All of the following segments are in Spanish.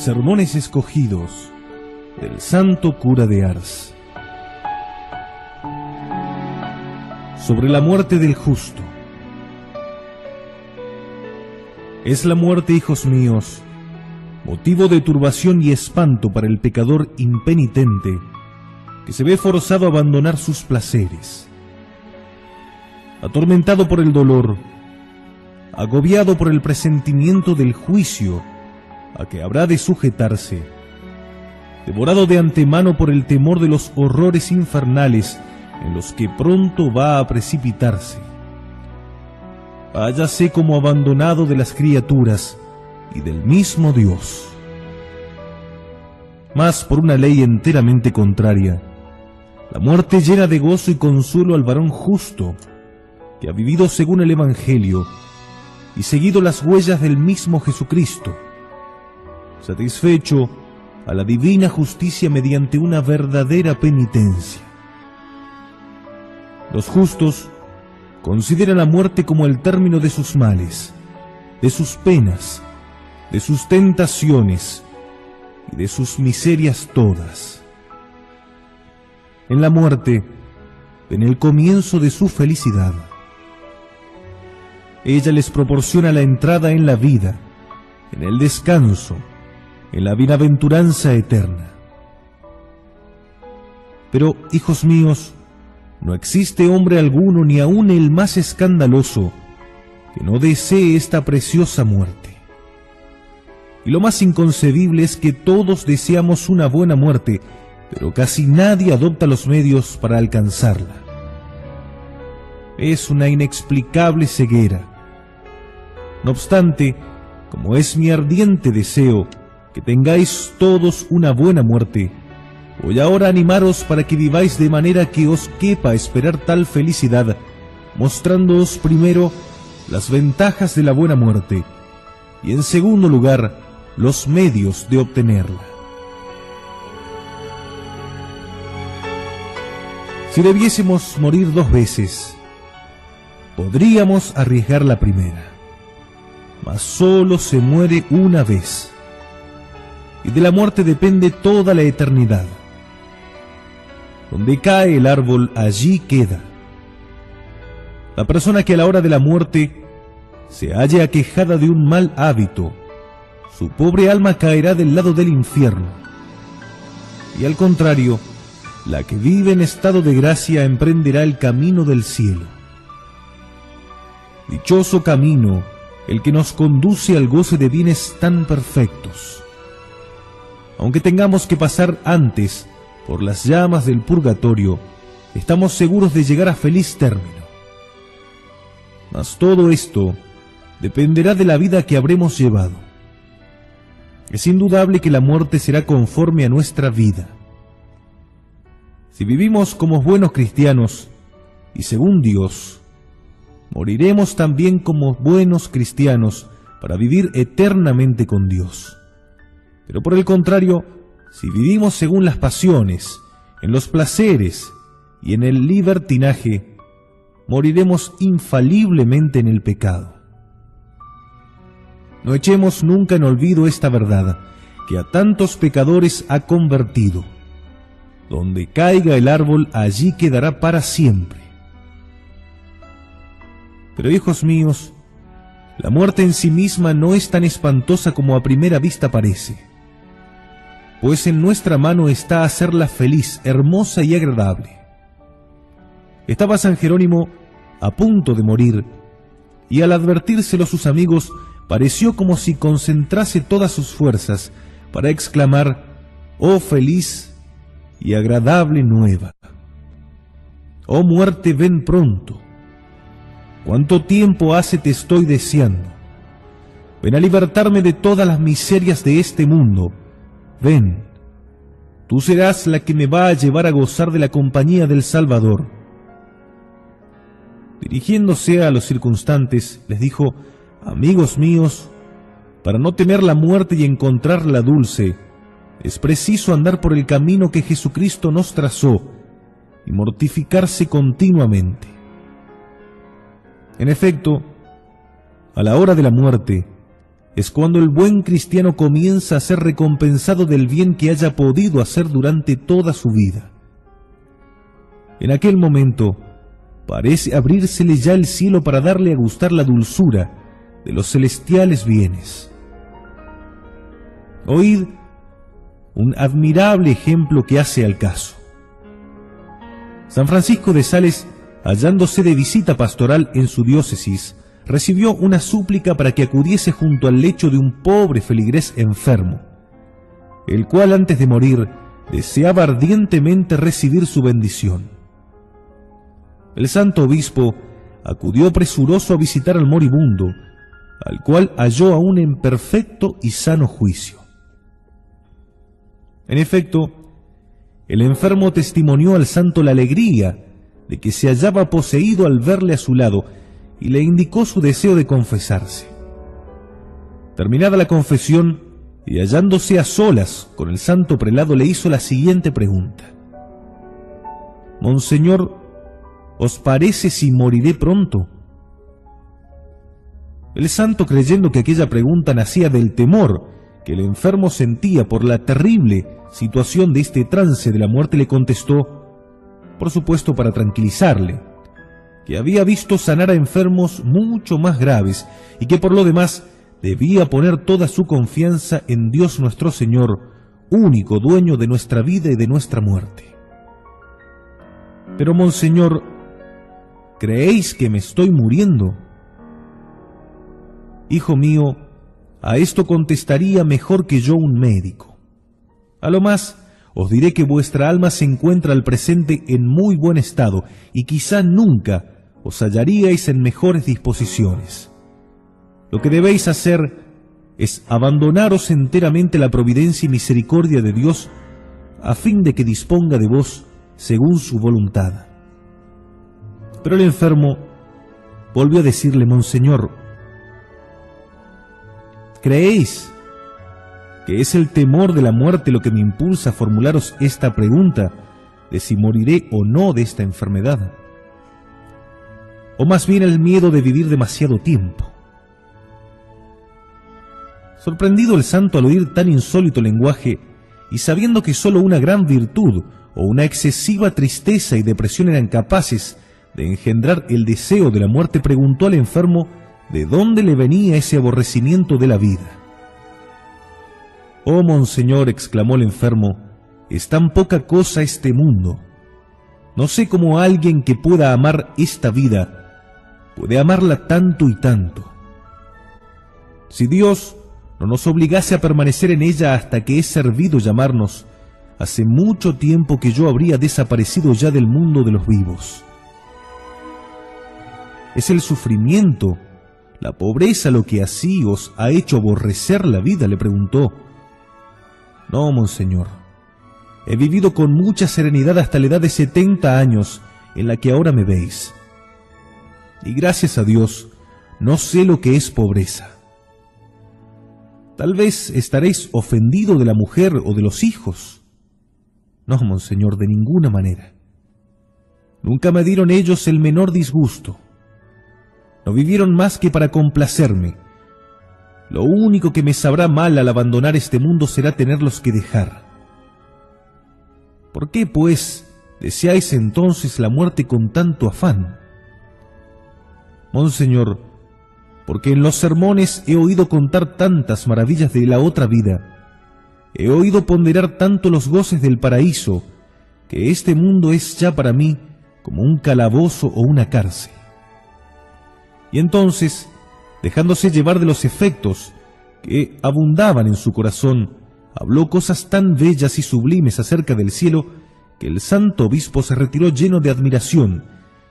Sermones escogidos del Santo Cura de Ars. Sobre la muerte del justo. Es la muerte, hijos míos, motivo de turbación y espanto para el pecador impenitente que se ve forzado a abandonar sus placeres. Atormentado por el dolor, agobiado por el presentimiento del juicio a que habrá de sujetarse, devorado de antemano por el temor de los horrores infernales en los que pronto va a precipitarse, hállase como abandonado de las criaturas y del mismo Dios. Mas por una ley enteramente contraria, la muerte llena de gozo y consuelo al varón justo, que ha vivido según el Evangelio y seguido las huellas del mismo Jesucristo, satisfecho a la divina justicia mediante una verdadera penitencia. Los justos consideran la muerte como el término de sus males, de sus penas, de sus tentaciones y de sus miserias todas. En la muerte ven el comienzo de su felicidad. Ella les proporciona la entrada en la vida, en el descanso, en la bienaventuranza eterna. Pero, hijos míos, no existe hombre alguno, ni aun el más escandaloso, que no desee esta preciosa muerte. Y lo más inconcebible es que todos deseamos una buena muerte, pero casi nadie adopta los medios para alcanzarla. Es una inexplicable ceguera. No obstante, como es mi ardiente deseo que tengáis todos una buena muerte, voy ahora a animaros para que viváis de manera que os quepa esperar tal felicidad, mostrándoos primero las ventajas de la buena muerte y en segundo lugar los medios de obtenerla. Si debiésemos morir 2 veces, podríamos arriesgar la primera, mas solo se muere una vez, y de la muerte depende toda la eternidad. Donde cae el árbol, allí queda. La persona que a la hora de la muerte se halle aquejada de un mal hábito, su pobre alma caerá del lado del infierno, y al contrario, la que vive en estado de gracia emprenderá el camino del cielo. Dichoso camino el que nos conduce al goce de bienes tan perfectos. Aunque tengamos que pasar antes por las llamas del purgatorio, estamos seguros de llegar a feliz término. Mas todo esto dependerá de la vida que habremos llevado. Es indudable que la muerte será conforme a nuestra vida. Si vivimos como buenos cristianos y según Dios, moriremos también como buenos cristianos para vivir eternamente con Dios. Pero por el contrario, si vivimos según las pasiones, en los placeres y en el libertinaje, moriremos infaliblemente en el pecado. No echemos nunca en olvido esta verdad, que a tantos pecadores ha convertido. Donde caiga el árbol, allí quedará para siempre. Pero, hijos míos, la muerte en sí misma no es tan espantosa como a primera vista parece, pues en nuestra mano está hacerla feliz, hermosa y agradable. Estaba San Jerónimo a punto de morir, y al advertírselo sus amigos, pareció como si concentrase todas sus fuerzas para exclamar: «Oh feliz y agradable nueva! Oh muerte, ven pronto. ¿Cuánto tiempo hace te estoy deseando? Ven a libertarme de todas las miserias de este mundo. Ven, tú serás la que me va a llevar a gozar de la compañía del Salvador». Dirigiéndose a los circunstantes, les dijo: «Amigos míos, para no temer la muerte y encontrarla dulce, es preciso andar por el camino que Jesucristo nos trazó y mortificarse continuamente. En efecto, a la hora de la muerte, es cuando el buen cristiano comienza a ser recompensado del bien que haya podido hacer durante toda su vida. En aquel momento, parece abrírsele ya el cielo para darle a gustar la dulzura de los celestiales bienes. Oíd un admirable ejemplo que hace al caso. San Francisco de Sales, hallándose de visita pastoral en su diócesis, recibió una súplica para que acudiese junto al lecho de un pobre feligrés enfermo, el cual antes de morir deseaba ardientemente recibir su bendición. El santo obispo acudió presuroso a visitar al moribundo, al cual halló aún en perfecto y sano juicio. En efecto, el enfermo testimonió al santo la alegría de que se hallaba poseído al verle a su lado y le indicó su deseo de confesarse. Terminada la confesión y hallándose a solas con el santo prelado, le hizo la siguiente pregunta: «Monseñor, ¿os parece si moriré pronto?». El santo, creyendo que aquella pregunta nacía del temor que el enfermo sentía por la terrible situación de este trance de la muerte, le contestó, por supuesto para tranquilizarle, que había visto sanar a enfermos mucho más graves y que por lo demás debía poner toda su confianza en Dios nuestro Señor, único dueño de nuestra vida y de nuestra muerte. «Pero, monseñor, ¿creéis que me estoy muriendo?». «Hijo mío, a esto contestaría mejor que yo un médico. A lo más, os diré que vuestra alma se encuentra al presente en muy buen estado y quizá nunca os hallaríais en mejores disposiciones. Lo que debéis hacer es abandonaros enteramente a la providencia y misericordia de Dios, a fin de que disponga de vos según su voluntad». Pero el enfermo volvió a decirle: «Monseñor, ¿creéis que es el temor de la muerte lo que me impulsa a formularos esta pregunta de si moriré o no de esta enfermedad? ¿O más bien el miedo de vivir demasiado tiempo?». Sorprendido el santo al oír tan insólito lenguaje y sabiendo que sólo una gran virtud o una excesiva tristeza y depresión eran capaces de engendrar el deseo de la muerte, preguntó al enfermo de dónde le venía ese aborrecimiento de la vida. «Oh, monseñor», exclamó el enfermo, «es tan poca cosa este mundo. No sé cómo alguien que pueda amar esta vida puede amarla tanto y tanto. Si Dios no nos obligase a permanecer en ella hasta que es servido llamarnos, hace mucho tiempo que yo habría desaparecido ya del mundo de los vivos. ¿Es el sufrimiento, la pobreza lo que así os ha hecho aborrecer la vida?», le preguntó. «No, monseñor, he vivido con mucha serenidad hasta la edad de 70 años en la que ahora me veis. Y gracias a Dios, no sé lo que es pobreza. Tal vez estaréis ofendido de la mujer o de los hijos. No, monseñor, de ninguna manera. Nunca me dieron ellos el menor disgusto. No vivieron más que para complacerme. Lo único que me sabrá mal al abandonar este mundo será tenerlos que dejar. ¿Por qué, pues, deseáis entonces la muerte con tanto afán?». «Monseñor, porque en los sermones he oído contar tantas maravillas de la otra vida, he oído ponderar tanto los goces del paraíso, que este mundo es ya para mí como un calabozo o una cárcel». Y entonces, dejándose llevar de los efectos que abundaban en su corazón, habló cosas tan bellas y sublimes acerca del cielo que el santo obispo se retiró lleno de admiración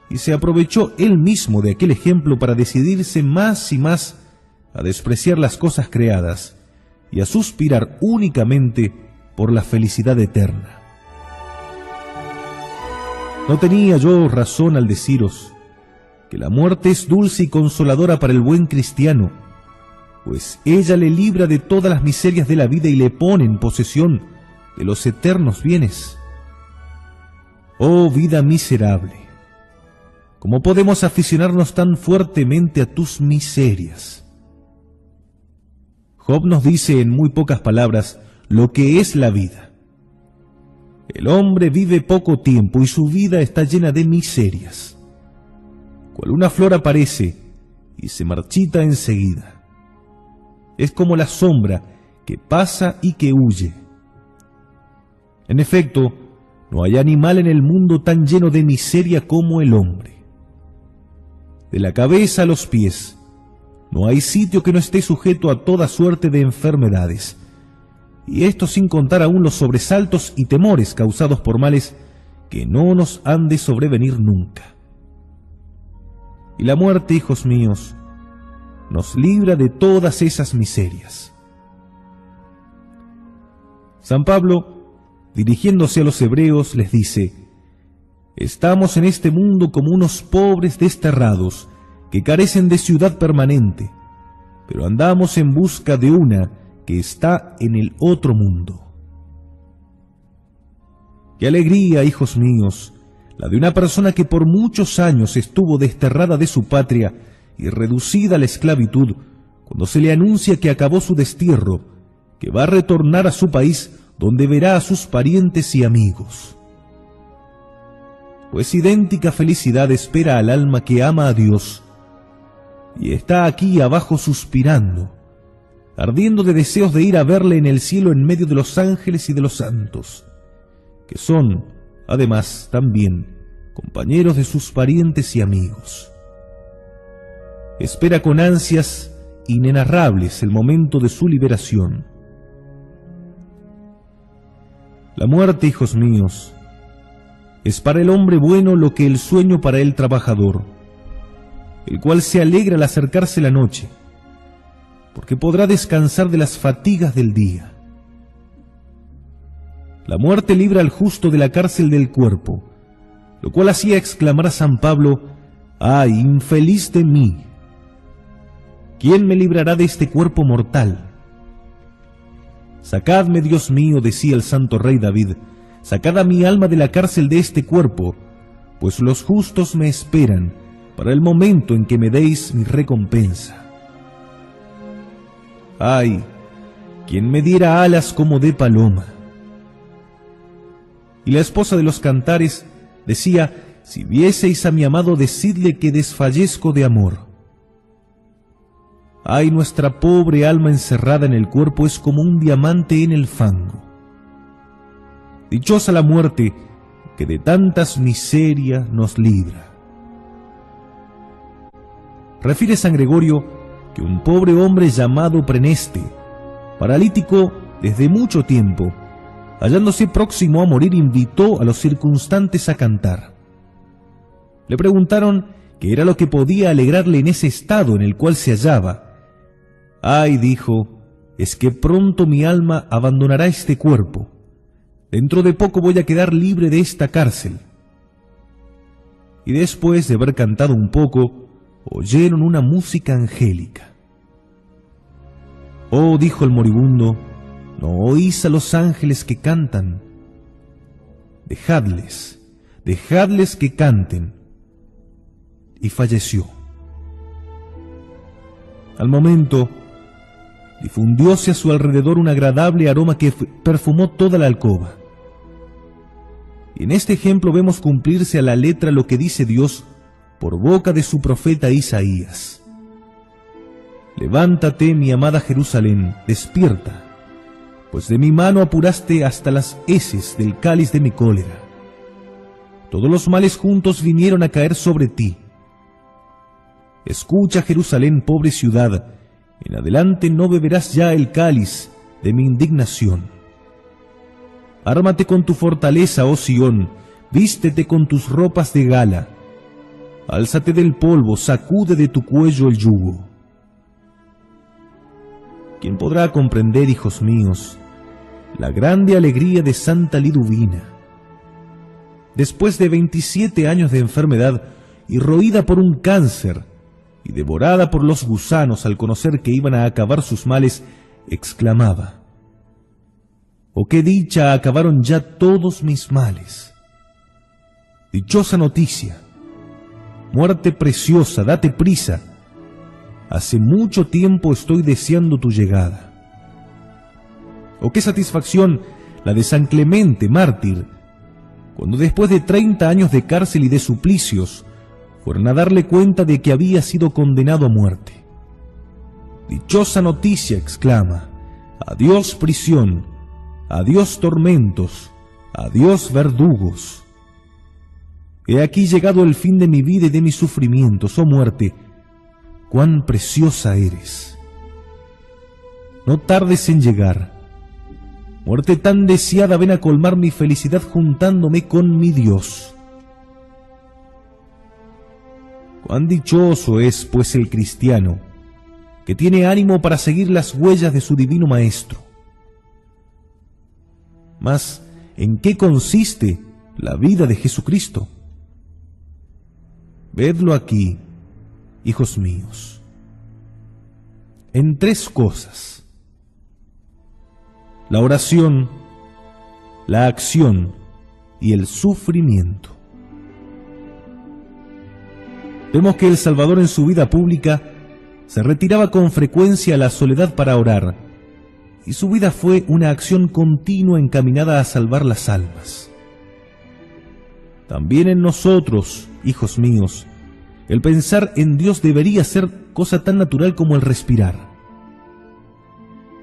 y se aprovechó él mismo de aquel ejemplo para decidirse más y más a despreciar las cosas creadas y a suspirar únicamente por la felicidad eterna. No tenía yo razón al deciros que la muerte es dulce y consoladora para el buen cristiano, pues ella le libra de todas las miserias de la vida y le pone en posesión de los eternos bienes. Oh vida miserable, ¿cómo podemos aficionarnos tan fuertemente a tus miserias? Job nos dice en muy pocas palabras lo que es la vida. El hombre vive poco tiempo y su vida está llena de miserias. Cual una flor aparece y se marchita enseguida. Es como la sombra que pasa y que huye. En efecto, no hay animal en el mundo tan lleno de miseria como el hombre. De la cabeza a los pies, no hay sitio que no esté sujeto a toda suerte de enfermedades, y esto sin contar aún los sobresaltos y temores causados por males que no nos han de sobrevenir nunca. Y la muerte, hijos míos, nos libra de todas esas miserias. San Pablo, dirigiéndose a los hebreos, les dice: estamos en este mundo como unos pobres desterrados que carecen de ciudad permanente, pero andamos en busca de una que está en el otro mundo. ¡Qué alegría, hijos míos, la de una persona que por muchos años estuvo desterrada de su patria y reducida a la esclavitud, cuando se le anuncia que acabó su destierro, que va a retornar a su país donde verá a sus parientes y amigos! Pues idéntica felicidad espera al alma que ama a Dios y está aquí abajo suspirando, ardiendo de deseos de ir a verle en el cielo en medio de los ángeles y de los santos, que son, además, también compañeros de sus parientes y amigos. Espera con ansias inenarrables el momento de su liberación. La muerte, hijos míos, es para el hombre bueno lo que el sueño para el trabajador, el cual se alegra al acercarse la noche, porque podrá descansar de las fatigas del día. La muerte libra al justo de la cárcel del cuerpo, lo cual hacía exclamar a San Pablo: ¡ay, infeliz de mí! ¿Quién me librará de este cuerpo mortal? Sacadme, Dios mío, decía el santo rey David, sacad a mi alma de la cárcel de este cuerpo, pues los justos me esperan para el momento en que me deis mi recompensa. ¡ay, quien me diera alas como de paloma! Y la esposa de los cantares decía: si vieseis a mi amado, decidle que desfallezco de amor. ¡ay, nuestra pobre alma encerrada en el cuerpo es como un diamante en el fango! Dichosa la muerte que de tantas miserias nos libra. Refiere San Gregorio que un pobre hombre llamado Preneste, paralítico desde mucho tiempo, hallándose próximo a morir, invitó a los circunstantes a cantar. Le preguntaron qué era lo que podía alegrarle en ese estado en el cual se hallaba. «Ay», dijo, «es que pronto mi alma abandonará este cuerpo. Dentro de poco voy a quedar libre de esta cárcel». Y después de haber cantado un poco, oyeron una música angélica. «Oh», dijo el moribundo, «¿no oís a los ángeles que cantan? Dejadles que canten». Y falleció. Al momento, difundióse a su alrededor un agradable aroma que perfumó toda la alcoba. Y en este ejemplo vemos cumplirse a la letra lo que dice Dios por boca de su profeta Isaías: «Levántate, mi amada Jerusalén, despierta, pues de mi mano apuraste hasta las heces del cáliz de mi cólera. Todos los males juntos vinieron a caer sobre ti. Escucha, Jerusalén, pobre ciudad, en adelante no beberás ya el cáliz de mi indignación. Ármate con tu fortaleza, oh Sión, vístete con tus ropas de gala. Álzate del polvo, sacude de tu cuello el yugo». ¿Quién podrá comprender, hijos míos, la grande alegría de Santa Liduvina? Después de 27 años de enfermedad y roída por un cáncer y devorada por los gusanos al conocer que iban a acabar sus males, exclamaba: «Oh, qué dicha, acabaron ya todos mis males. Dichosa noticia, muerte preciosa, date prisa. Hace mucho tiempo estoy deseando tu llegada». O qué satisfacción la de San Clemente, mártir, cuando después de 30 años de cárcel y de suplicios, fueron a darle cuenta de que había sido condenado a muerte. Dichosa noticia, exclama, adiós prisión, adiós tormentos, adiós verdugos. He aquí llegado el fin de mi vida y de mis sufrimientos, oh muerte, cuán preciosa eres. No tardes en llegar. Muerte tan deseada, ven a colmar mi felicidad juntándome con mi Dios. Cuán dichoso es, pues, el cristiano, que tiene ánimo para seguir las huellas de su divino Maestro. Mas, ¿en qué consiste la vida de Jesucristo? Vedlo aquí, hijos míos, en 3 cosas: la oración, la acción y el sufrimiento. Vemos que el Salvador en su vida pública se retiraba con frecuencia a la soledad para orar, y su vida fue una acción continua encaminada a salvar las almas. También en nosotros, hijos míos, el pensar en Dios debería ser cosa tan natural como el respirar.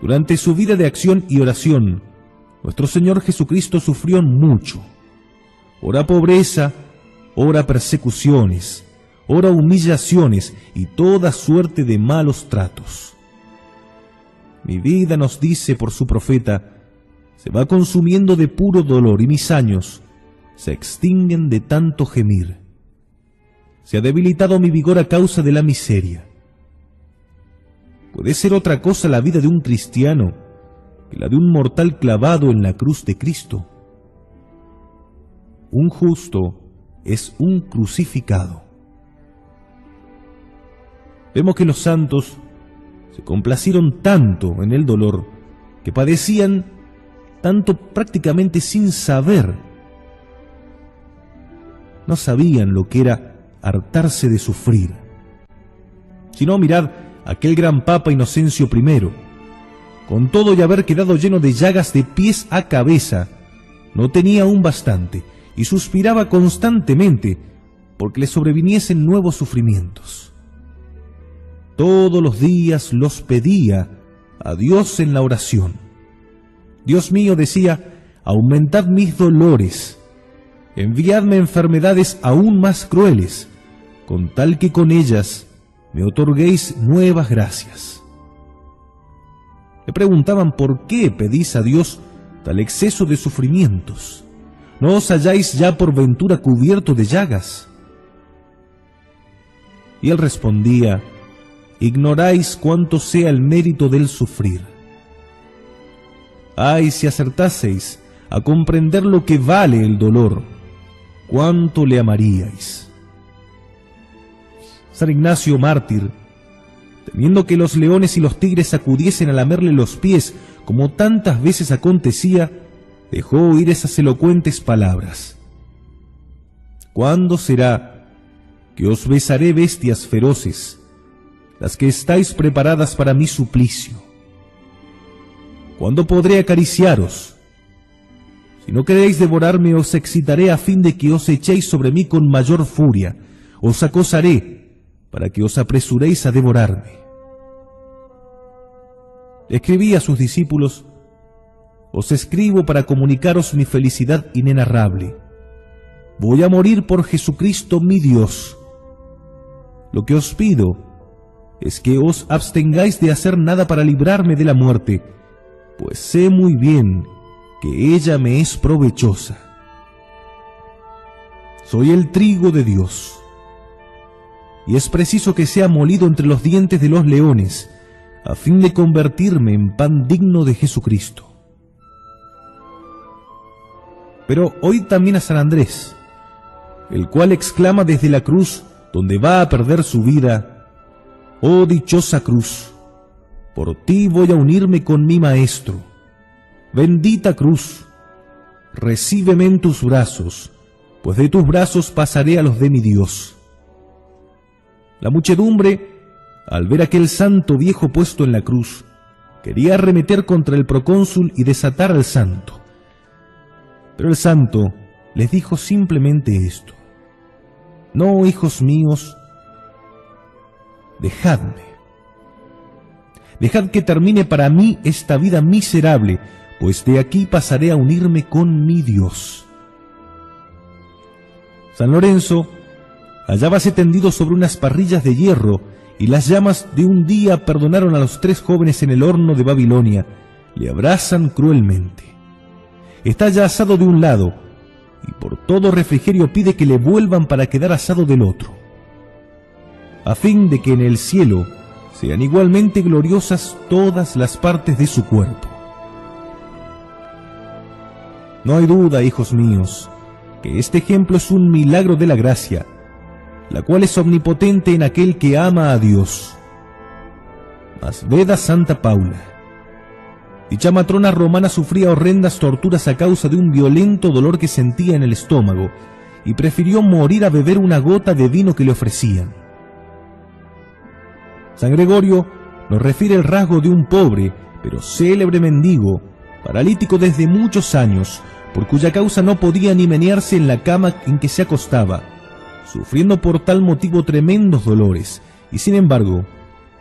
Durante su vida de acción y oración, nuestro Señor Jesucristo sufrió mucho. Ora pobreza, ora persecuciones, ora humillaciones y toda suerte de malos tratos. Mi vida, nos dice por su profeta, se va consumiendo de puro dolor y mis años se extinguen de tanto gemir. Se ha debilitado mi vigor a causa de la miseria. ¿Puede ser otra cosa la vida de un cristiano que la de un mortal clavado en la cruz de Cristo? Un justo es un crucificado. Vemos que los santos se complacieron tanto en el dolor que padecían tanto prácticamente sin saber. No sabían lo que era hartarse de sufrir. Si no, mirad aquel gran Papa Inocencio I, con todo y haber quedado lleno de llagas de pies a cabeza, no tenía aún bastante y suspiraba constantemente porque le sobreviniesen nuevos sufrimientos. Todos los días los pedía a Dios en la oración. Dios mío, decía, aumentad mis dolores, enviadme enfermedades aún más crueles, con tal que con ellas me otorguéis nuevas gracias. Le preguntaban por qué pedís a Dios tal exceso de sufrimientos. ¿No os halláis ya por ventura cubierto de llagas? Y él respondía, ignoráis cuánto sea el mérito del sufrir. Ay, si acertaseis a comprender lo que vale el dolor, cuánto le amaríais. San Ignacio mártir, temiendo que los leones y los tigres acudiesen a lamerle los pies, como tantas veces acontecía, dejó oír esas elocuentes palabras. ¿Cuándo será que os besaré bestias feroces, las que estáis preparadas para mi suplicio? ¿Cuándo podré acariciaros? Si no queréis devorarme, os excitaré a fin de que os echéis sobre mí con mayor furia. Os acosaré para que os apresuréis a devorarme. Escribí a sus discípulos, os escribo para comunicaros mi felicidad inenarrable. Voy a morir por Jesucristo mi Dios. Lo que os pido es que os abstengáis de hacer nada para librarme de la muerte, pues sé muy bien que ella me es provechosa. Soy el trigo de Dios, y es preciso que sea molido entre los dientes de los leones, a fin de convertirme en pan digno de Jesucristo. Pero oíd también a San Andrés, el cual exclama desde la cruz, donde va a perder su vida, «Oh dichosa cruz, por ti voy a unirme con mi Maestro. Bendita cruz, recíbeme en tus brazos, pues de tus brazos pasaré a los de mi Dios». La muchedumbre, al ver aquel santo viejo puesto en la cruz, quería arremeter contra el procónsul y desatar al santo. Pero el santo les dijo simplemente esto: no, hijos míos, dejadme. Dejad que termine para mí esta vida miserable, pues de aquí pasaré a unirme con mi Dios. San Lorenzo hallábase tendido sobre unas parrillas de hierro, y las llamas de un día perdonaron a los 3 jóvenes en el horno de Babilonia. Le abrasan cruelmente. Está ya asado de un lado, y por todo refrigerio pide que le vuelvan para quedar asado del otro, a fin de que en el cielo sean igualmente gloriosas todas las partes de su cuerpo. No hay duda, hijos míos, que este ejemplo es un milagro de la gracia, la cual es omnipotente en aquel que ama a Dios. Mas ved a Santa Paula. Dicha matrona romana sufría horrendas torturas a causa de un violento dolor que sentía en el estómago, y prefirió morir a beber una gota de vino que le ofrecían. San Gregorio nos refiere el rasgo de un pobre, pero célebre mendigo, paralítico desde muchos años, por cuya causa no podía ni menearse en la cama en que se acostaba, sufriendo por tal motivo tremendos dolores, y sin embargo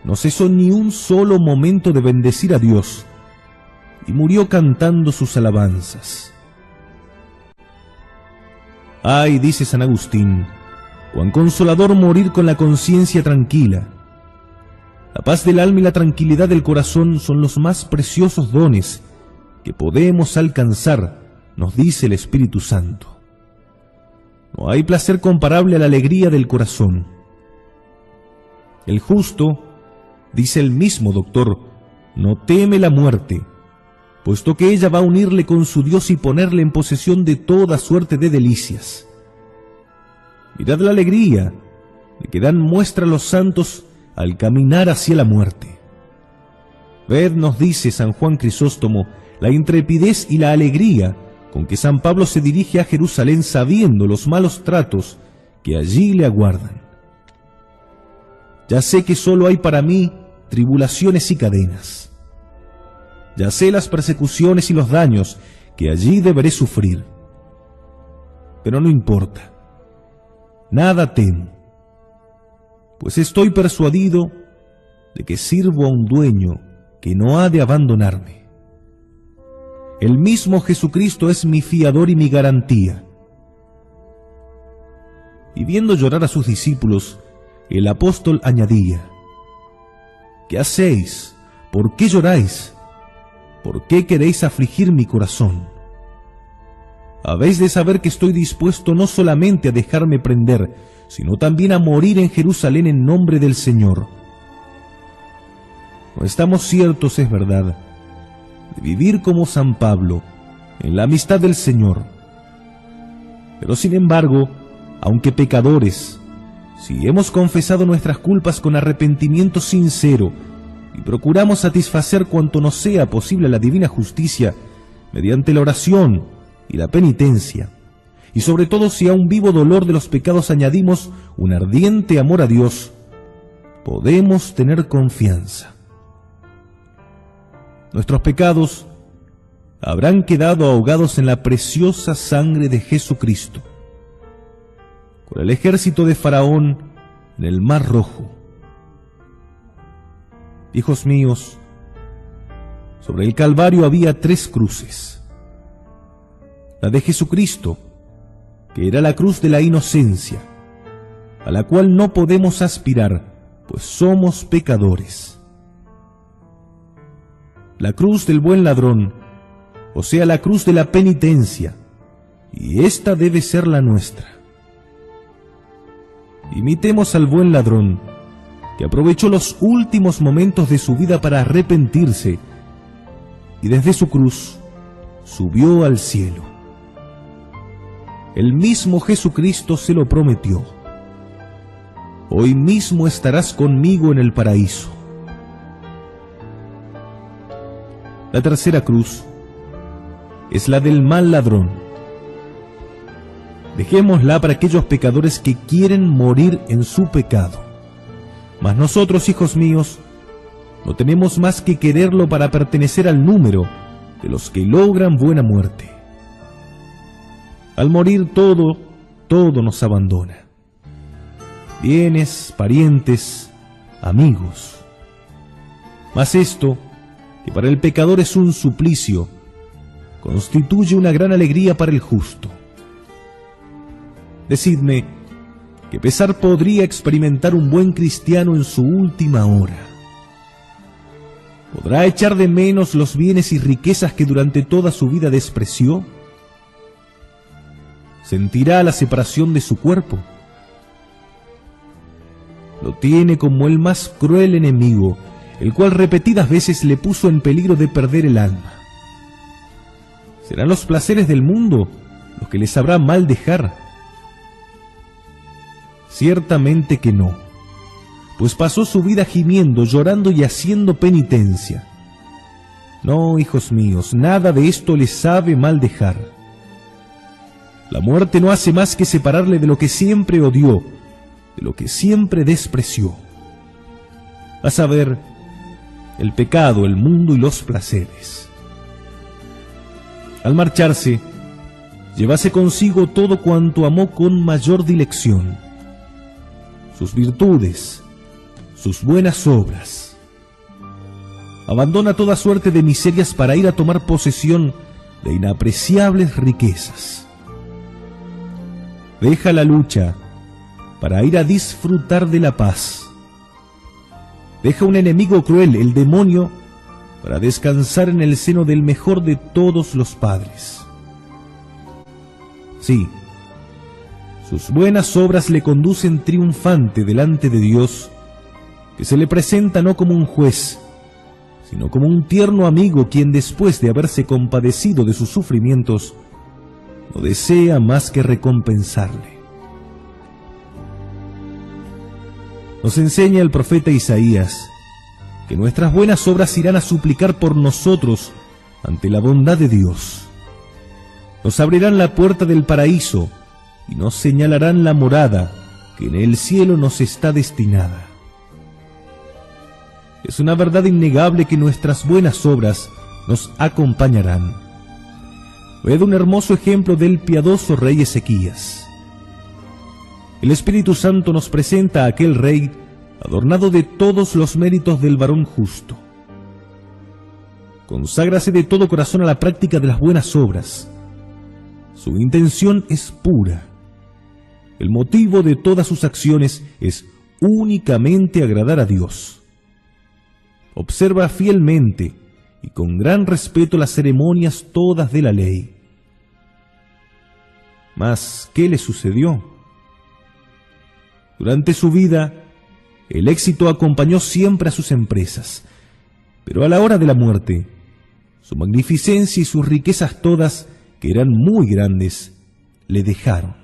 no cesó ni un solo momento de bendecir a Dios, y murió cantando sus alabanzas. Ay, dice San Agustín, cuán consolador morir con la conciencia tranquila. La paz del alma y la tranquilidad del corazón son los más preciosos dones que podemos alcanzar, nos dice el Espíritu Santo. No hay placer comparable a la alegría del corazón. El justo, dice el mismo doctor, no teme la muerte, puesto que ella va a unirle con su Dios y ponerle en posesión de toda suerte de delicias. Mirad la alegría de que dan muestra los santos al caminar hacia la muerte. Ved, nos dice San Juan Crisóstomo, la intrepidez y la alegría con que San Pablo se dirige a Jerusalén sabiendo los malos tratos que allí le aguardan. Ya sé que solo hay para mí tribulaciones y cadenas. Ya sé las persecuciones y los daños que allí deberé sufrir. Pero no importa, nada temo, pues estoy persuadido de que sirvo a un dueño que no ha de abandonarme. El mismo Jesucristo es mi fiador y mi garantía. Y viendo llorar a sus discípulos, el apóstol añadía: ¿qué hacéis? ¿Por qué lloráis? ¿Por qué queréis afligir mi corazón? Habéis de saber que estoy dispuesto no solamente a dejarme prender, sino también a morir en Jerusalén en nombre del Señor. No estamos ciertos, es verdad, de vivir como San Pablo, en la amistad del Señor. Pero sin embargo, aunque pecadores, si hemos confesado nuestras culpas con arrepentimiento sincero y procuramos satisfacer cuanto nos sea posible a la divina justicia mediante la oración y la penitencia, y sobre todo si a un vivo dolor de los pecados añadimos un ardiente amor a Dios, podemos tener confianza. Nuestros pecados habrán quedado ahogados en la preciosa sangre de Jesucristo, con el ejército de Faraón en el Mar Rojo. Hijos míos, sobre el Calvario había 3 cruces. La de Jesucristo, que era la cruz de la inocencia, a la cual no podemos aspirar, pues somos pecadores. La cruz del buen ladrón, o sea, la cruz de la penitencia, y esta debe ser la nuestra. Imitemos al buen ladrón, que aprovechó los últimos momentos de su vida para arrepentirse, y desde su cruz subió al cielo. El mismo Jesucristo se lo prometió: hoy mismo estarás conmigo en el paraíso. La tercera cruz es la del mal ladrón. Dejémosla para aquellos pecadores que quieren morir en su pecado. Mas nosotros, hijos míos, no tenemos más que quererlo para pertenecer al número de los que logran buena muerte. Al morir todo nos abandona. Bienes, parientes, amigos. Mas esto, que para el pecador es un suplicio, constituye una gran alegría para el justo. Decidme, ¿qué pesar podría experimentar un buen cristiano en su última hora? ¿Podrá echar de menos los bienes y riquezas que durante toda su vida despreció? ¿Sentirá la separación de su cuerpo? Lo tiene como el más cruel enemigo, el cual repetidas veces le puso en peligro de perder el alma. ¿Serán los placeres del mundo los que le sabrá mal dejar? Ciertamente que no, pues pasó su vida gimiendo, llorando y haciendo penitencia. No, hijos míos, nada de esto le sabe mal dejar. La muerte no hace más que separarle de lo que siempre odió, de lo que siempre despreció, a saber, el pecado, el mundo y los placeres. Al marcharse, llevase consigo todo cuanto amó con mayor dilección, sus virtudes, sus buenas obras. Abandona toda suerte de miserias para ir a tomar posesión de inapreciables riquezas. Deja la lucha para ir a disfrutar de la paz. Deja un enemigo cruel, el demonio, para descansar en el seno del mejor de todos los padres. Sí, sus buenas obras le conducen triunfante delante de Dios, que se le presenta no como un juez, sino como un tierno amigo quien después de haberse compadecido de sus sufrimientos, no desea más que recompensarle. Nos enseña el profeta Isaías que nuestras buenas obras irán a suplicar por nosotros ante la bondad de Dios. Nos abrirán la puerta del paraíso y nos señalarán la morada que en el cielo nos está destinada. Es una verdad innegable que nuestras buenas obras nos acompañarán. Ved un hermoso ejemplo del piadoso rey Ezequías. El Espíritu Santo nos presenta a aquel rey adornado de todos los méritos del varón justo. Conságrase de todo corazón a la práctica de las buenas obras. Su intención es pura. El motivo de todas sus acciones es únicamente agradar a Dios. Observa fielmente y con gran respeto las ceremonias todas de la ley. Mas, ¿qué le sucedió? Durante su vida, el éxito acompañó siempre a sus empresas, pero a la hora de la muerte, su magnificencia y sus riquezas todas, que eran muy grandes, le dejaron.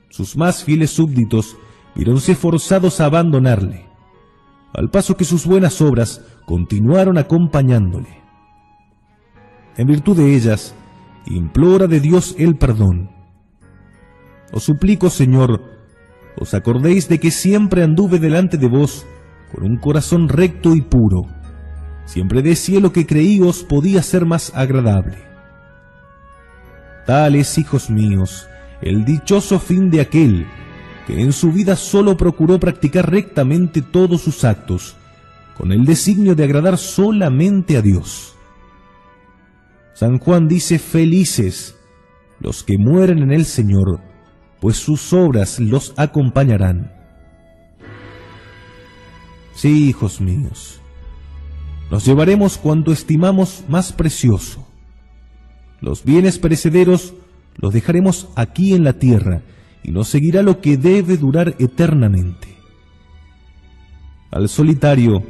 Sus más fieles súbditos víronse forzados a abandonarle, al paso que sus buenas obras continuaron acompañándole. En virtud de ellas, implora de Dios el perdón. Os suplico, Señor, os acordéis de que siempre anduve delante de vos con un corazón recto y puro. Siempre decía lo que creí os podía ser más agradable. Tal es, hijos míos, el dichoso fin de aquel que en su vida solo procuró practicar rectamente todos sus actos, con el designio de agradar solamente a Dios. San Juan dice: felices los que mueren en el Señor, pues sus obras los acompañarán. Sí, hijos míos, nos llevaremos cuanto estimamos más precioso. Los bienes perecederos los dejaremos aquí en la tierra, y nos seguirá lo que debe durar eternamente. Al solitario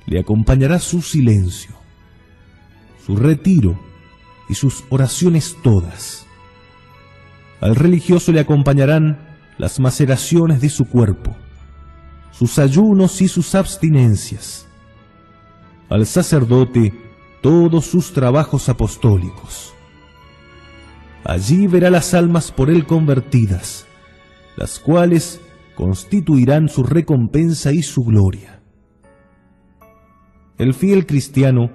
le acompañará su silencio, su retiro y sus oraciones todas. Al religioso le acompañarán las maceraciones de su cuerpo, sus ayunos y sus abstinencias. Al sacerdote todos sus trabajos apostólicos. Allí verá las almas por él convertidas, las cuales constituirán su recompensa y su gloria. el fiel cristiano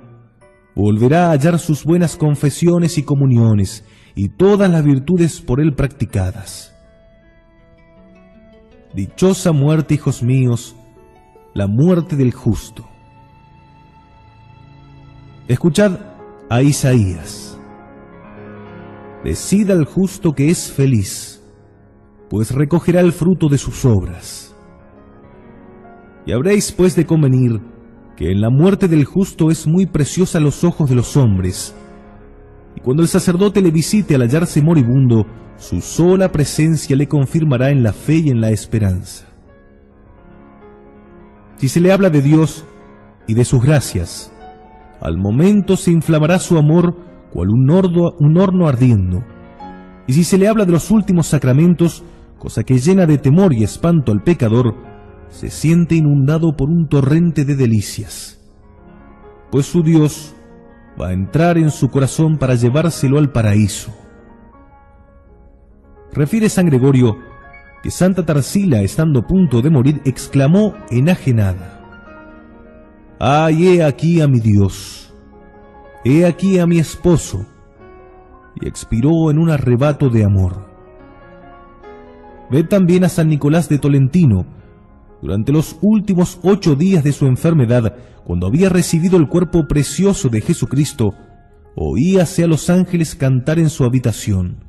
volverá a hallar sus buenas confesiones y comuniones y todas las virtudes por él practicadas. Dichosa muerte, hijos míos, la muerte del justo. Escuchad a Isaías. Decid al justo que es feliz, pues recogerá el fruto de sus obras. Y habréis pues de convenir que en la muerte del justo es muy preciosa a los ojos de los hombres, y cuando el sacerdote le visite al hallarse moribundo, su sola presencia le confirmará en la fe y en la esperanza. Si se le habla de Dios y de sus gracias, al momento se inflamará su amor cual un horno ardiendo, y si se le habla de los últimos sacramentos, cosa que llena de temor y espanto al pecador, se siente inundado por un torrente de delicias, pues su Dios va a entrar en su corazón para llevárselo al paraíso. Refiere San Gregorio que Santa Tarsila, estando a punto de morir, exclamó enajenada: «¡Ay, he aquí a mi Dios! ¡He aquí a mi esposo!», y expiró en un arrebato de amor. Ved también a San Nicolás de Tolentino, durante los últimos 8 días de su enfermedad, cuando había recibido el cuerpo precioso de Jesucristo, oíase a los ángeles cantar en su habitación.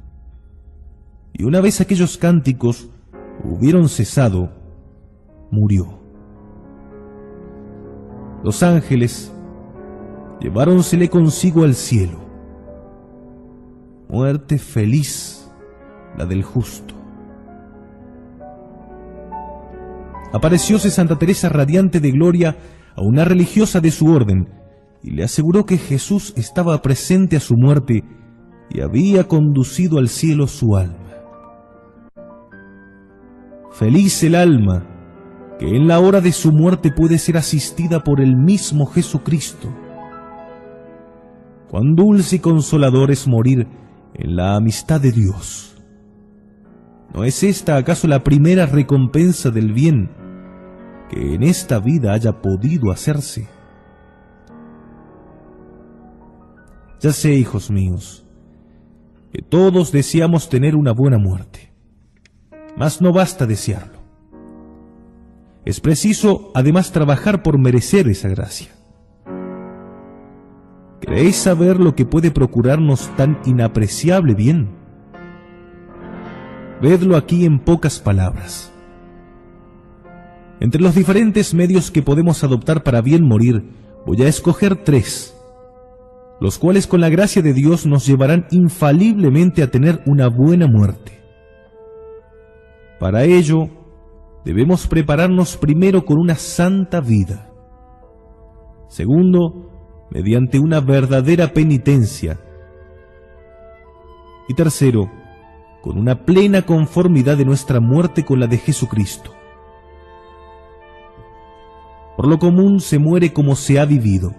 Y una vez aquellos cánticos hubieron cesado, murió. Los ángeles lleváronsele consigo al cielo. Muerte feliz la del justo. Aparecióse Santa Teresa radiante de gloria a una religiosa de su orden y le aseguró que Jesús estaba presente a su muerte y había conducido al cielo su alma. Feliz el alma que en la hora de su muerte puede ser asistida por el mismo Jesucristo. Cuán dulce y consolador es morir en la amistad de Dios. ¿No es esta acaso la primera recompensa del bien que en esta vida haya podido hacerse? Ya sé, hijos míos, que todos deseamos tener una buena muerte, mas no basta desearlo. Es preciso, además, trabajar por merecer esa gracia. ¿Queréis saber lo que puede procurarnos tan inapreciable bien? Vedlo aquí en pocas palabras. Entre los diferentes medios que podemos adoptar para bien morir, voy a escoger 3, los cuales con la gracia de Dios nos llevarán infaliblemente a tener una buena muerte. Para ello, debemos prepararnos primero con una santa vida. Segundo, mediante una verdadera penitencia. Y tercero, con una plena conformidad de nuestra muerte con la de Jesucristo. Por lo común se muere como se ha vivido.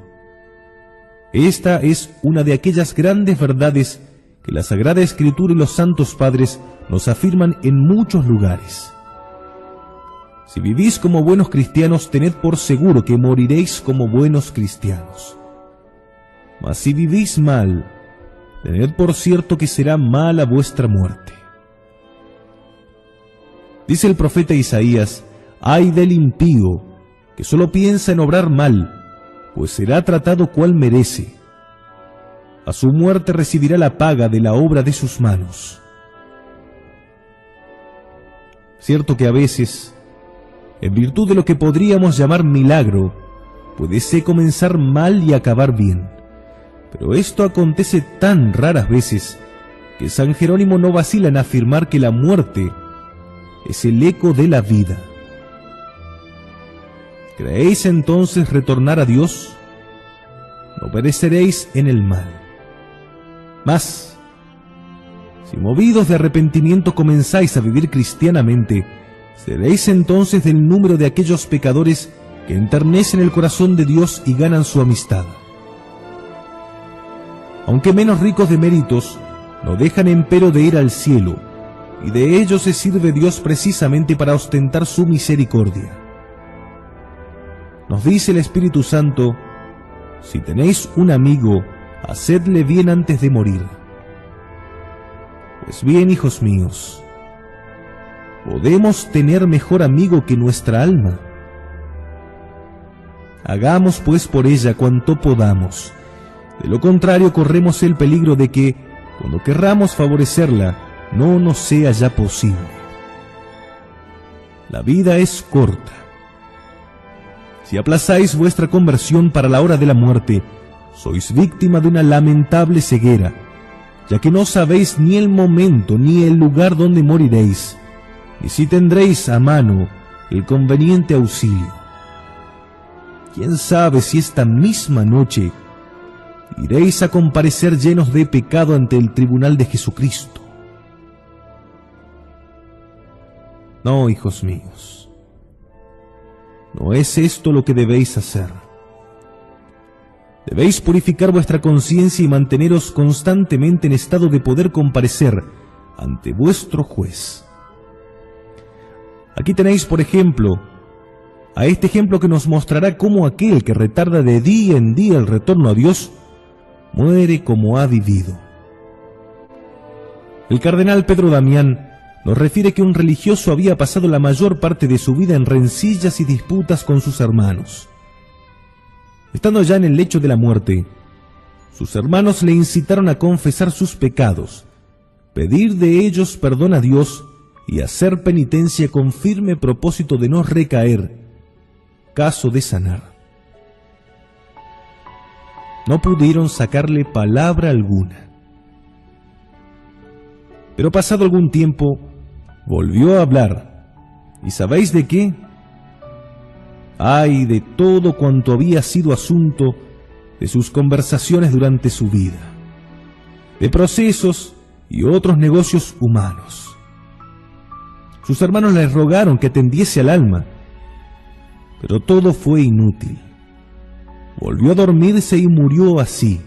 Esta es una de aquellas grandes verdades que la Sagrada Escritura y los Santos Padres nos afirman en muchos lugares. Si vivís como buenos cristianos, tened por seguro que moriréis como buenos cristianos. Mas si vivís mal, tened por cierto que será mala vuestra muerte. Dice el profeta Isaías: «Ay del impío, que solo piensa en obrar mal, pues será tratado cual merece. A su muerte recibirá la paga de la obra de sus manos». Cierto que a veces, en virtud de lo que podríamos llamar milagro, puede comenzar mal y acabar bien. Pero esto acontece tan raras veces que San Jerónimo no vacila en afirmar que la muerte es el eco de la vida. ¿Creéis entonces retornar a Dios? No pereceréis en el mal. Mas, si movidos de arrepentimiento comenzáis a vivir cristianamente, seréis entonces del número de aquellos pecadores que enternecen el corazón de Dios y ganan su amistad. Aunque menos ricos de méritos, no dejan empero de ir al cielo, y de ellos se sirve Dios precisamente para ostentar su misericordia. Nos dice el Espíritu Santo Si tenéis un amigo, hacedle bien antes de morir. Pues bien, hijos míos, ¿podemos tener mejor amigo que nuestra alma? Hagamos pues por ella cuanto podamos. De lo contrario, corremos el peligro de que, cuando querramos favorecerla, no nos sea ya posible. La vida es corta. Si aplazáis vuestra conversión para la hora de la muerte, sois víctima de una lamentable ceguera, ya que no sabéis ni el momento ni el lugar donde moriréis, ni si tendréis a mano el conveniente auxilio. ¿Quién sabe si esta misma noche iréis a comparecer llenos de pecado ante el tribunal de Jesucristo? No, hijos míos, no es esto lo que debéis hacer. Debéis purificar vuestra conciencia y manteneros constantemente en estado de poder comparecer ante vuestro juez. Aquí tenéis, por ejemplo, a este ejemplo que nos mostrará cómo aquel que retarda de día en día el retorno a Dios muere como ha vivido. El cardenal Pedro Damián nos refiere que un religioso había pasado la mayor parte de su vida en rencillas y disputas con sus hermanos. Estando ya en el lecho de la muerte, sus hermanos le incitaron a confesar sus pecados, pedir de ellos perdón a Dios y hacer penitencia con firme propósito de no recaer, caso de sanar. No pudieron sacarle palabra alguna. Pero pasado algún tiempo, volvió a hablar. ¿Y sabéis de qué? Ay, de todo cuanto había sido asunto de sus conversaciones durante su vida, de procesos y otros negocios humanos. Sus hermanos le rogaron que atendiese al alma, pero todo fue inútil. Volvió a dormirse y murió así,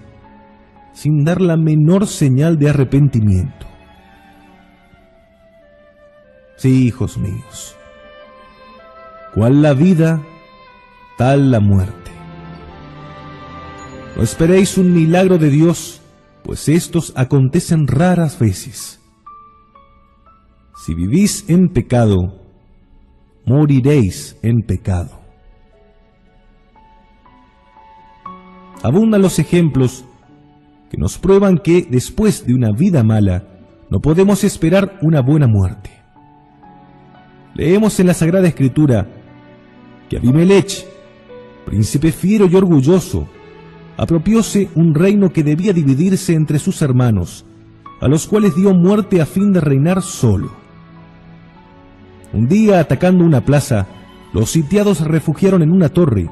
sin dar la menor señal de arrepentimiento. Sí, hijos míos, cual la vida, tal la muerte. No esperéis un milagro de Dios, pues estos acontecen raras veces. Si vivís en pecado, moriréis en pecado. Abundan los ejemplos que nos prueban que después de una vida mala no podemos esperar una buena muerte. Leemos en la Sagrada Escritura que Abimelech, príncipe fiero y orgulloso, apropióse un reino que debía dividirse entre sus hermanos, a los cuales dio muerte a fin de reinar solo. Un día, atacando una plaza, los sitiados se refugiaron en una torre,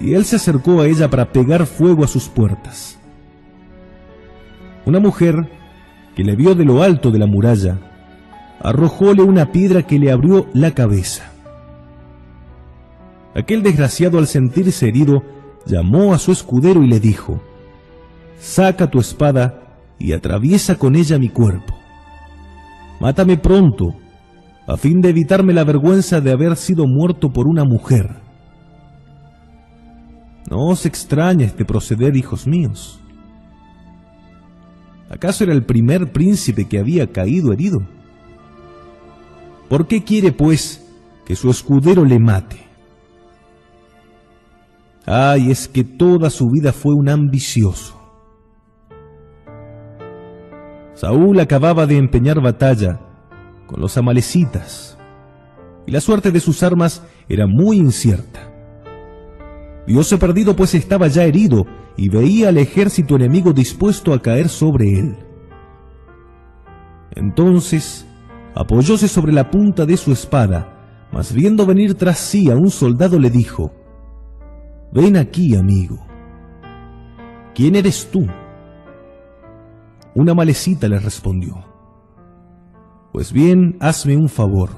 y él se acercó a ella para pegar fuego a sus puertas. Una mujer, que le vio de lo alto de la muralla, arrojóle una piedra que le abrió la cabeza. Aquel desgraciado, al sentirse herido, llamó a su escudero y le dijo: «Saca tu espada y atraviesa con ella mi cuerpo. Mátame pronto, a fin de evitarme la vergüenza de haber sido muerto por una mujer». No os extraña este proceder, hijos míos. ¿Acaso era el primer príncipe que había caído herido? ¿Por qué quiere, pues, que su escudero le mate? Ay, es que toda su vida fue un ambicioso. Saúl acababa de empeñar batalla con los amalecitas, y la suerte de sus armas era muy incierta. Vióse perdido, pues estaba ya herido, y veía al ejército enemigo dispuesto a caer sobre él. Entonces apoyóse sobre la punta de su espada, mas viendo venir tras sí a un soldado le dijo: «Ven aquí, amigo». «¿Quién eres tú?». «Una amalecita», le respondió. «Pues bien, hazme un favor.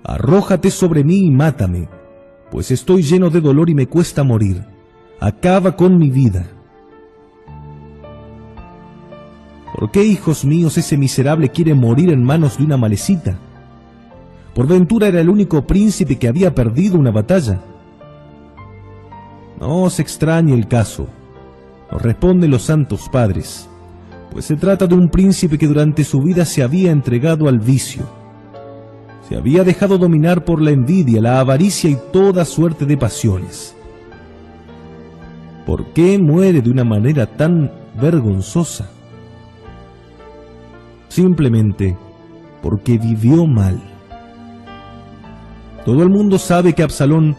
Arrójate sobre mí y mátame, pues estoy lleno de dolor y me cuesta morir. Acaba con mi vida». ¿Por qué, hijos míos, ese miserable quiere morir en manos de una amalecita? ¿Por ventura era el único príncipe que había perdido una batalla? No os extrañe el caso, nos responden los santos padres, pues se trata de un príncipe que durante su vida se había entregado al vicio. Se había dejado dominar por la envidia, la avaricia y toda suerte de pasiones. ¿Por qué muere de una manera tan vergonzosa? Simplemente porque vivió mal. Todo el mundo sabe que Absalón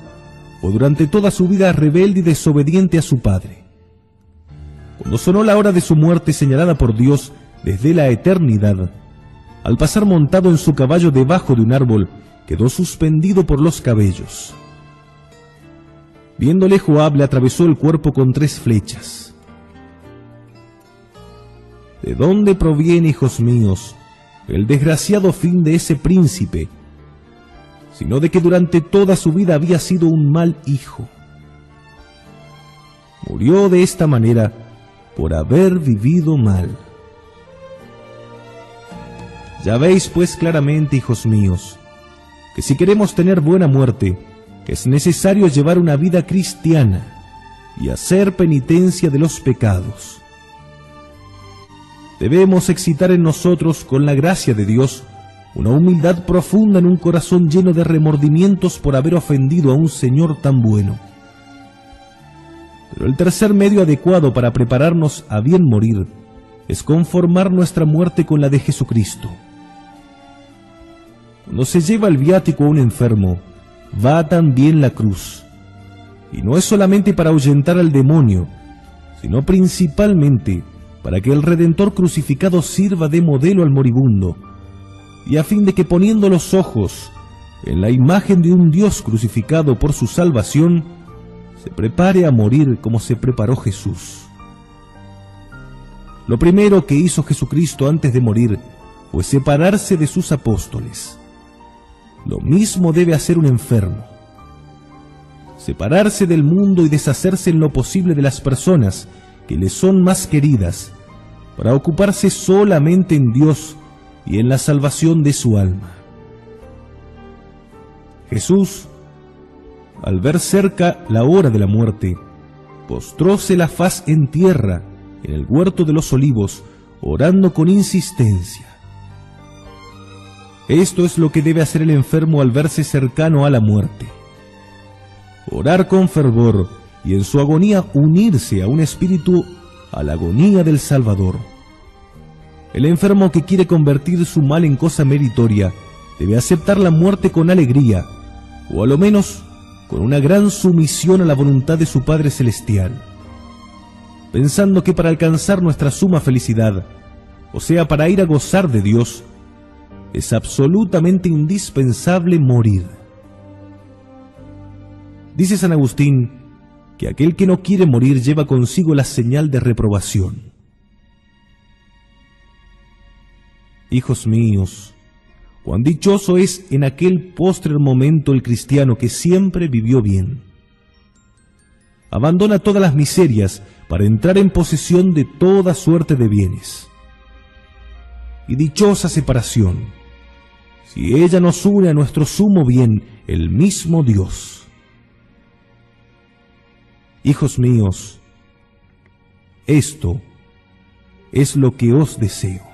fue durante toda su vida rebelde y desobediente a su padre. Cuando sonó la hora de su muerte señalada por Dios desde la eternidad, al pasar montado en su caballo debajo de un árbol, quedó suspendido por los cabellos. Viéndole, Joab le atravesó el cuerpo con 3 flechas. ¿De dónde proviene, hijos míos, el desgraciado fin de ese príncipe, sino de que durante toda su vida había sido un mal hijo? Murió de esta manera por haber vivido mal. Ya veis pues claramente, hijos míos, que si queremos tener buena muerte, es necesario llevar una vida cristiana y hacer penitencia de los pecados. Debemos excitar en nosotros, con la gracia de Dios, una humildad profunda en un corazón lleno de remordimientos por haber ofendido a un Señor tan bueno. Pero el tercer medio adecuado para prepararnos a bien morir es conformar nuestra muerte con la de Jesucristo. Cuando se lleva el viático a un enfermo, va también la cruz, y no es solamente para ahuyentar al demonio, sino principalmente para que el Redentor crucificado sirva de modelo al moribundo, y a fin de que, poniendo los ojos en la imagen de un Dios crucificado por su salvación, se prepare a morir como se preparó Jesús. Lo primero que hizo Jesucristo antes de morir fue separarse de sus apóstoles. Lo mismo debe hacer un enfermo. Separarse del mundo y deshacerse en lo posible de las personas que le son más queridas, para ocuparse solamente en Dios y en la salvación de su alma. Jesús, al ver cerca la hora de la muerte, postróse la faz en tierra en el huerto de los olivos, orando con insistencia. Esto es lo que debe hacer el enfermo al verse cercano a la muerte: orar con fervor y en su agonía unirse a un espíritu a la agonía del Salvador. El enfermo que quiere convertir su mal en cosa meritoria debe aceptar la muerte con alegría, o a lo menos con una gran sumisión a la voluntad de su Padre Celestial, pensando que para alcanzar nuestra suma felicidad, o sea, para ir a gozar de Dios, es absolutamente indispensable morir. Dice San Agustín que aquel que no quiere morir lleva consigo la señal de reprobación. Hijos míos, cuán dichoso es en aquel postrer momento el cristiano que siempre vivió bien. Abandona todas las miserias para entrar en posesión de toda suerte de bienes. Y dichosa separación, si ella nos une a nuestro sumo bien, el mismo Dios. Hijos míos, esto es lo que os deseo.